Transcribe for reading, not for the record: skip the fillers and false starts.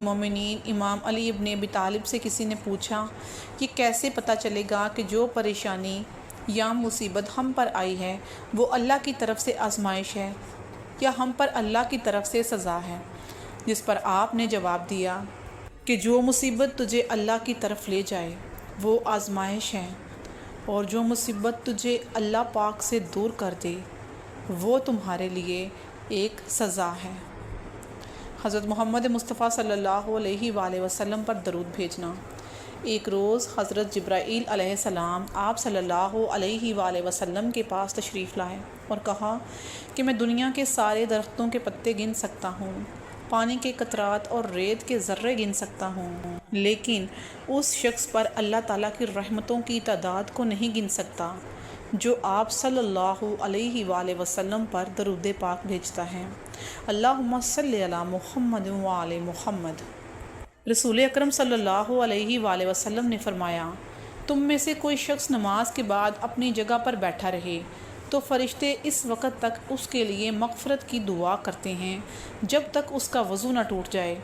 مومنین امام علی ابن ابی طالب سے کسی نے پوچھا کہ کیسے پتہ چلے گا کہ جو پریشانی یا مصیبت ہم پر آئی ہے وہ اللہ کی طرف سے آزمائش ہے یا ہم پر اللہ کی طرف سے سزا ہے؟ جس پر آپ نے جواب دیا کہ جو مصیبت تجھے اللہ کی طرف لے جائے وہ آزمائش ہے، اور جو مصیبت تجھے اللہ پاک سے دور کر دے وہ تمہارے لیے ایک سزا ہے۔ حضرت محمد مصطفیٰ صلی اللہ علیہ وآلہ وسلم پر درود بھیجنا۔ ایک روز حضرت جبرائیل علیہ السلام آپ صلی اللہ علیہ وآلہ وسلم کے پاس تشریف لائے اور کہا کہ میں دنیا کے سارے درختوں کے پتے گن سکتا ہوں، پانی کے قطرات اور ریت کے ذرے گن سکتا ہوں، لیکن اس شخص پر اللہ تعالیٰ کی رحمتوں کی تعداد کو نہیں گن سکتا جو آپ صلی اللہ علیہ وآلہ وسلم پر درود پاک بھیجتا ہے۔ اللہم صلی علی محمد وعلی محمد۔ رسول اکرم صلی اللہ علیہ وآلہ وسلم نے فرمایا، تم میں سے کوئی شخص نماز کے بعد اپنی جگہ پر بیٹھا رہے تو فرشتے اس وقت تک اس کے لیے مغفرت کی دعا کرتے ہیں جب تک اس کا وضو نہ ٹوٹ جائے۔